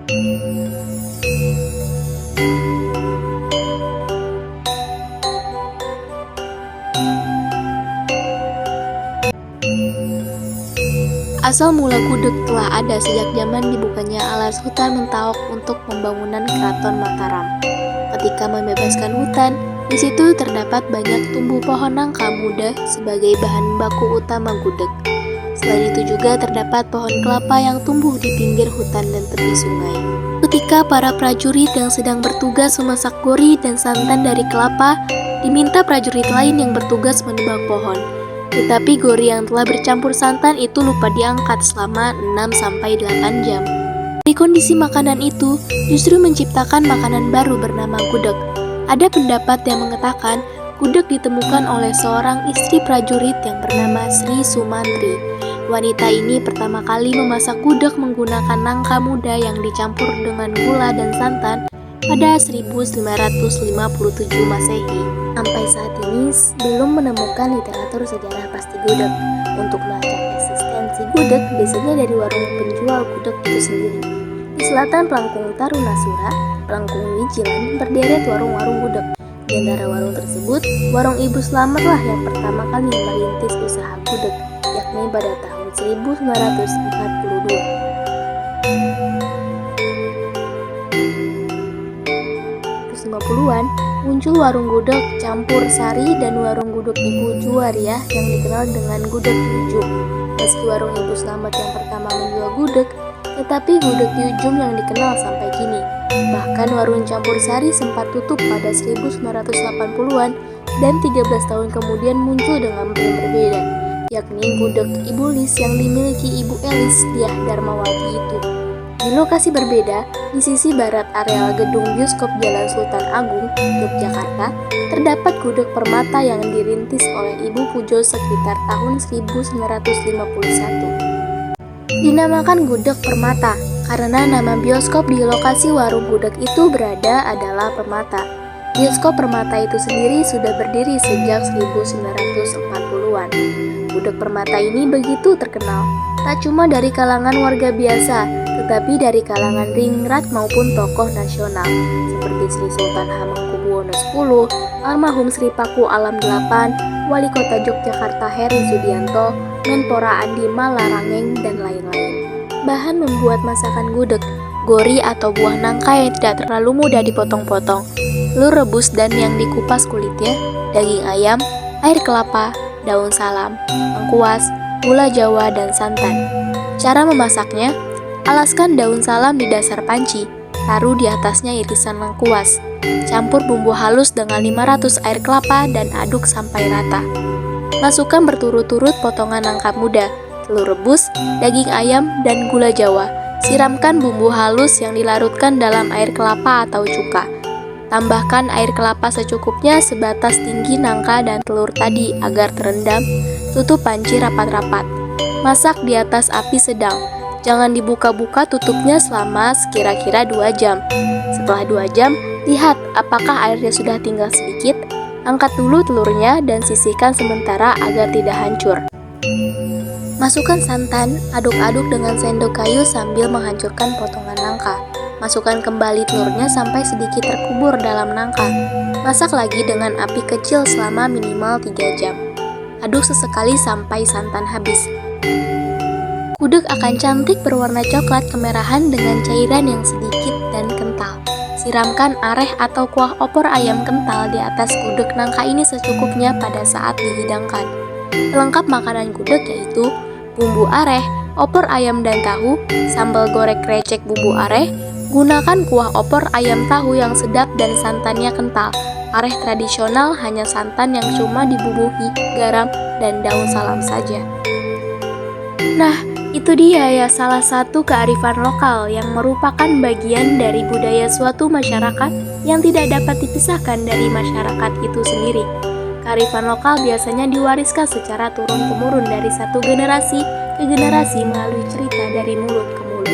Asal mula gudeg telah ada sejak zaman dibukanya alas hutan Mentaok untuk pembangunan Keraton Mataram. Ketika membebaskan hutan, di situ terdapat banyak tumbuh pohon nangka muda sebagai bahan baku utama gudeg. Selain itu juga terdapat pohon kelapa yang tumbuh di pinggir hutan dan tepi sungai. Ketika para prajurit yang sedang bertugas memasak gori dan santan dari kelapa, diminta prajurit lain yang bertugas menebang pohon. Tetapi gori yang telah bercampur santan itu lupa diangkat selama 6-8 jam. Dari kondisi makanan itu, justru menciptakan makanan baru bernama gudeg. Ada pendapat yang mengatakan, gudeg ditemukan oleh seorang istri prajurit yang bernama Sri Sumantri. Wanita ini pertama kali memasak gudeg menggunakan nangka muda yang dicampur dengan gula dan santan pada 1557 Masehi. Sampai saat ini belum menemukan literatur sejarah pasti gudeg. Untuk melacak eksistensi gudeg biasanya dari warung penjual gudeg itu sendiri. Di selatan Pelangkung Tarunasura, Pelangkung Wijilan berderet warung-warung gudeg. Di antara warung tersebut, warung Ibu Slametlah yang pertama kali merintis usaha gudeg, yakni pada tahun 1942. 1950-an, muncul warung gudeg campur sari dan warung gudeg Ibu Juwariah yang dikenal dengan gudeg Yujum. Meski warung Ibu Slamet yang pertama menjual gudeg, tetapi gudeg Yujum yang dikenal sampai kini. Bahkan warung campur sari sempat tutup pada 1980-an dan 13 tahun kemudian muncul dengan brand berbeda, yakni gudeg Ibu Lis yang dimiliki Ibu Elis Diah Darmawati itu. Di lokasi berbeda, di sisi barat areal gedung bioskop Jalan Sultan Agung, Yogyakarta, terdapat gudeg Permata yang dirintis oleh Ibu Pujo sekitar tahun 1951. Dinamakan gudeg Permata karena nama bioskop di lokasi warung gudeg itu berada adalah Permata. Bioskop Permata itu sendiri sudah berdiri sejak 1940-an. Gudeg Permata ini begitu terkenal, tak cuma dari kalangan warga biasa, tetapi dari kalangan ringrat maupun tokoh nasional, seperti Sri Sultan Hamengkubuwono X, almarhum Sri Paku Alam VIII, Wali Kota Yogyakarta Heri Sudianto, Menpora Andi Malarangeng, dan lain-lain. Bahan membuat masakan gudeg, gori atau buah nangka yang tidak terlalu mudah dipotong-potong, telur rebus dan yang dikupas kulitnya, daging ayam, air kelapa, daun salam, lengkuas, gula jawa, dan santan. Cara memasaknya, alaskan daun salam di dasar panci, taruh di atasnya irisan lengkuas, campur bumbu halus dengan 500 air kelapa dan aduk sampai rata. Masukkan berturut-turut potongan nangka muda, telur rebus, daging ayam, dan gula jawa. Siramkan bumbu halus yang dilarutkan dalam air kelapa atau cuka. Tambahkan air kelapa secukupnya sebatas tinggi nangka dan telur tadi agar terendam. Tutup panci rapat-rapat. Masak di atas api sedang. Jangan dibuka-buka tutupnya selama kira-kira 2 jam. Setelah 2 jam, lihat apakah airnya sudah tinggal sedikit. Angkat dulu telurnya dan sisihkan sementara agar tidak hancur. Masukkan santan, aduk-aduk dengan sendok kayu sambil menghancurkan potongan nangka. Masukkan kembali telurnya sampai sedikit terkubur dalam nangka. Masak lagi dengan api kecil selama minimal 3 jam. Aduk sesekali sampai santan habis. Gudeg akan cantik berwarna coklat kemerahan dengan cairan yang sedikit dan kental. Siramkan areh atau kuah opor ayam kental di atas gudeg nangka ini secukupnya pada saat dihidangkan. Pelengkap makanan gudeg yaitu bumbu areh, opor ayam dan tahu, sambal goreng krecek bumbu areh. Gunakan kuah opor ayam tahu yang sedap dan santannya kental. Areh tradisional hanya santan yang cuma dibubuhi, garam, dan daun salam saja. Nah, itu dia ya salah satu kearifan lokal yang merupakan bagian dari budaya suatu masyarakat yang tidak dapat dipisahkan dari masyarakat itu sendiri. Kearifan lokal biasanya diwariskan secara turun-temurun dari satu generasi ke generasi melalui cerita dari mulut ke mulut.